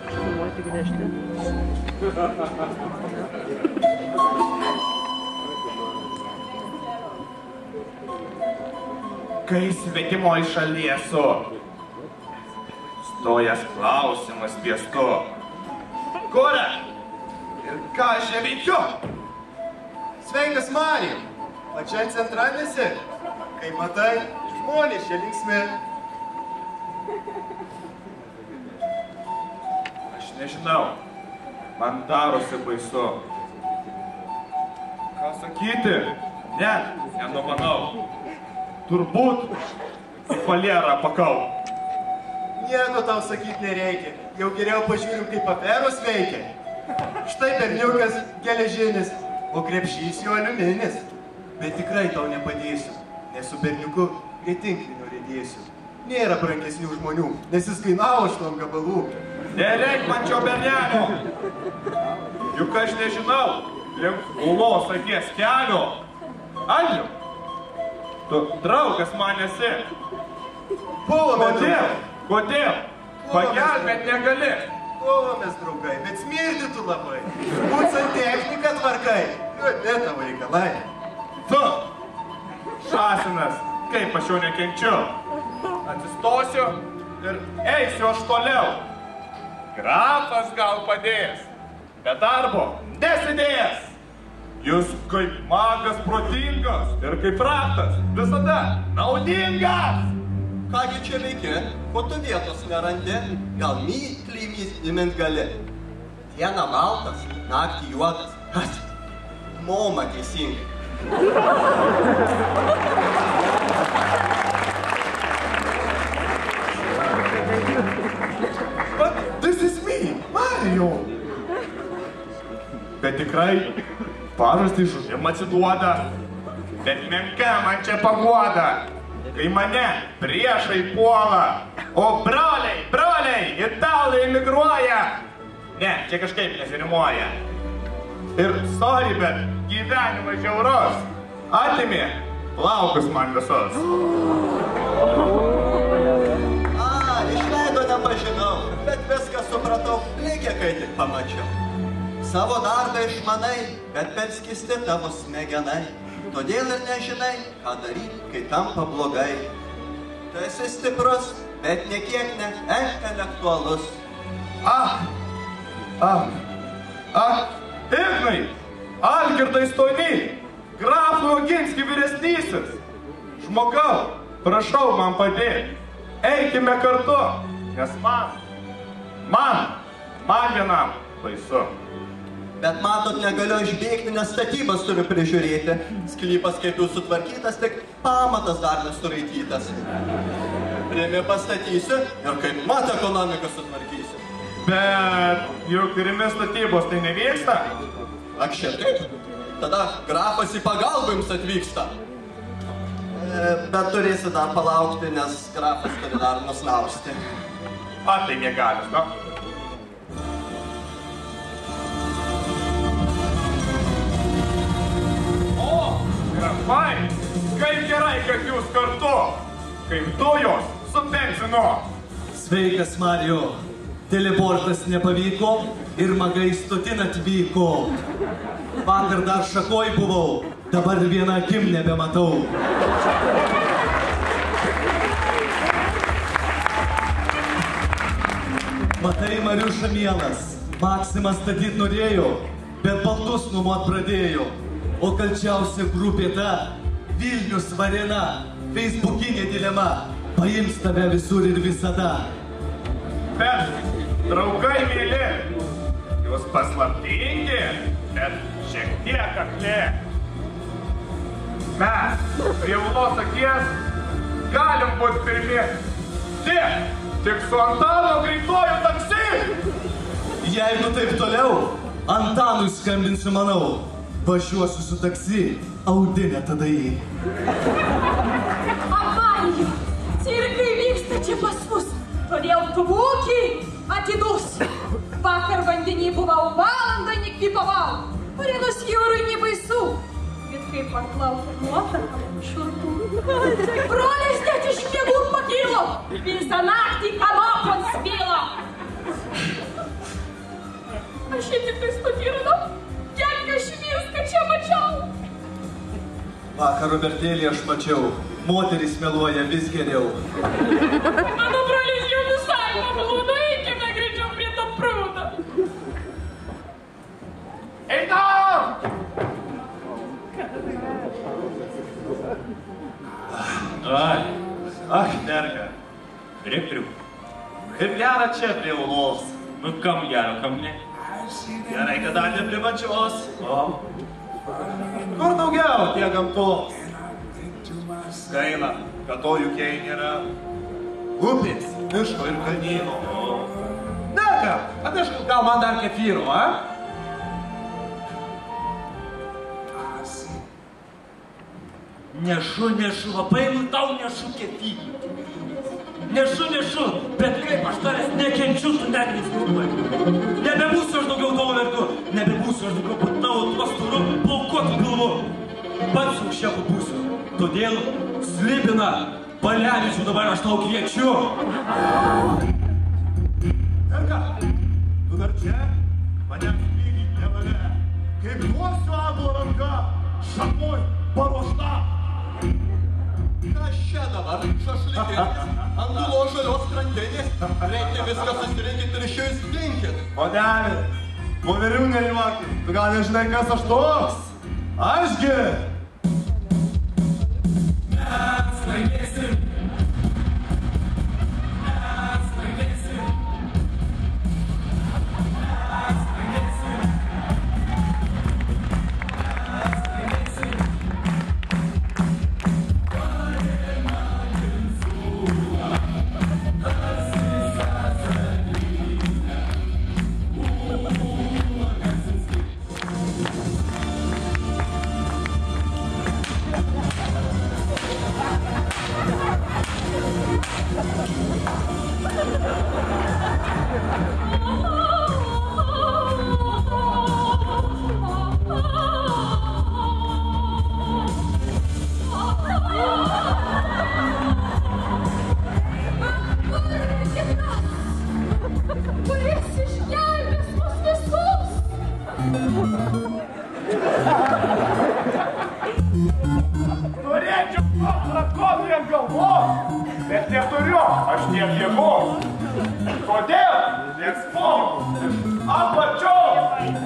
Filmuoti grįžti. Kai svetimo iš šalies esu, stojas klausimas piestu. Kur aš? Ir ką aš čia veikiu? Sveikas, Marijau! Pačia centra nesi? Kaip matai, žmonės čia linksmi. Aš nežinau. Man darosi baisu. Ką sakyti? Ne, nenumanau. Turbūt į falierą pakau. Nieko tau sakyti nereikia. Jau geriau pažiūrim, kaip aferos veikia. Štai berniukas geležinis, o krepšys jo aliuminis. Bet tikrai tau nepadėsiu, nes su berniuku prie tinklinio rėdėsiu. Nėra brangesnių žmonių, nes jis kainavo šitom gabalų. Nereik man čio bernelio. Juk aš nežinau, link ulos akies kelio. Andriu, tu draugas man esi. Buvome Kodėl? Pagelbėt negali. Buvomės draugai, bet smirdytų labai. Būtent techniką tvarkai. Ne tavo reikalai. Tu, šasinas, kaip aš jau nekenčiu. Atsistosiu ir eisiu aš toliau. Grafas gal padės, bet darbo nesidės. Jūs kaip magas protingas ir kaip raktas visada naudingas. Kągi čia veiki, ko tu vietos nerandi, gal myklį įmint gali. Dieną baltas, naktį juodas. Kas? Moma teisingai. But this is me, Mario. Bet tikrai pažastį žuvim atsiduoda. Bet menka man čia paguoda. Kai mane priešai puola, o broliai, italai emigruoja. Ne, čia kažkaip nesirimuoja. Ir sorry, bet gyvenimas žiaurus. Atimė plaukus man visus. Išleido nepažinau, bet viską supratau, lygiai kai tik pamačiau. Savo darbą išmanai, bet per skisti tavo smegenai. Todėl ir nežinai, ką daryti, kai tampa blogai. Tu esi stiprus, bet niekiek ne intelektualus. Ignai, Algirdai Stony, grafui Oginski vyresnysis. Žmogau, prašau man padėti. Eikime kartu, nes man vienam baisu. Bet matot, negaliu išbėgti, nes statybas turiu prižiūrėti. Sklypas kaip jau sutvarkytas, tik pamatas dar nesuraitytas. Rimi pastatysiu ir kaip mat ekonomiką sutvarkysiu. Bet juk rimi statybos tai nevyksta. Ak šitaip? Tada grafas į pagalbą jums atvyksta. Bet turėsi dar palaukti, nes grafas turi dar nusnausti. Tai negalis, no? Grafai, kaip gerai, kad jūs kartu, kaip dujos su benzinu. Sveikas, Mario. Teleportas nepavyko ir magai stotin atvyko. Vakar dar šakoj buvau, dabar vieną akim nebematau. Matai, Mariuša mielas, Maksimas statyt norėjo, bet baltus nuomot pradėjo. O kalčiausia grupė ta, Vilnius Varėna, feisbukinė dilema, paims tave visur ir visada. Bet, draugai mėly, jūs paslaptingi, bet šiek tiek akli. Mes, prie ulos akies, galim būt pirmi. Tik su Antano greituoju taksi. Jeigu taip toliau, Antanui skambinsiu, manau. Važiuosiu su taksi, audinę tada jį. Avarija! Cirkai vyksta čia pas mus, todėl tu būki atidus. Vakar vandenį buvau valandą, nekvipavau. Parinus jūrui nebaisu. Bet kaip atplaukia nuotaka, šiurpu. Brolis net iš miegų pakilo, visą naktį kanopon smilo. Aš jį tik tais pagirdau, kiek aš viską čia mačiau. Vakar Robertėlį aš mačiau, moteris meluoja vis geriau. Mano brolis jau visai pablūdo, eikime greičiau prie to prūdo. Einam! Ai, ach, nerga. Rektoriau, Kaip gera čia prie ulos. nu kam gero, kam ne? Gerai, kad dar ne prie pačios. O? Kur daugiau tie gamtos? Gaila, kad to juk jai nėra. Upės, miško ir kalnyno. Na ką, atnešk gal man dar kefyro, a? Nešu, labai tau nešu kefyrį. Nešu, bet kaip aš tavęs nekenčiu, tu net nesirūpai. Nebebūsiu aš daugiau tavo vertu, nebebūsiu aš daugiau po tavo tvasturu, plaukuotų pilvu. Pats jau šefu būsiu, todėl Slibiną, Balevičių dabar aš tau kviečiu. Erka, tu dar čia? Manęs lygiai nevalia. Kaip duosiu abo ranka, šakoj paruošta. Kas čia dabar? Šašlykinis. Ant gulos žalios krantėnės. Reikia viską susirinkit ir išėjus linkit. Podelė, voverių nejuokit. Tu gal nežinai, kas aš toks? Ašgi! Mes laimėsim. Norėčiau prakomi ant galvos, bet neturiu, aš tiek jėgos. Kodėl? Nes pomus apačios.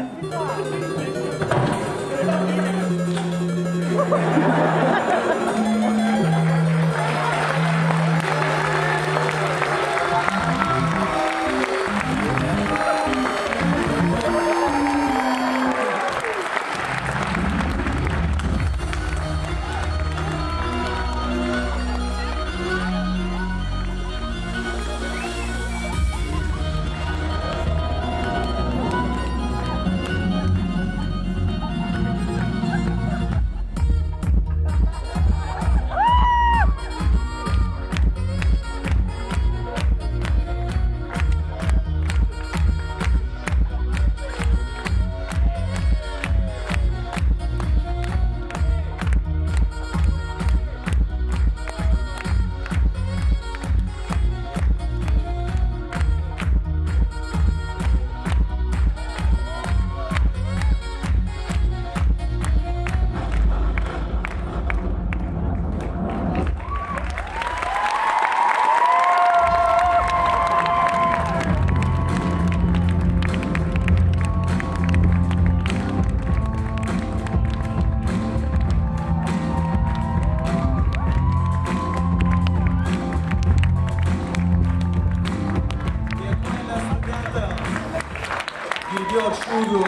Girdėjot šūvių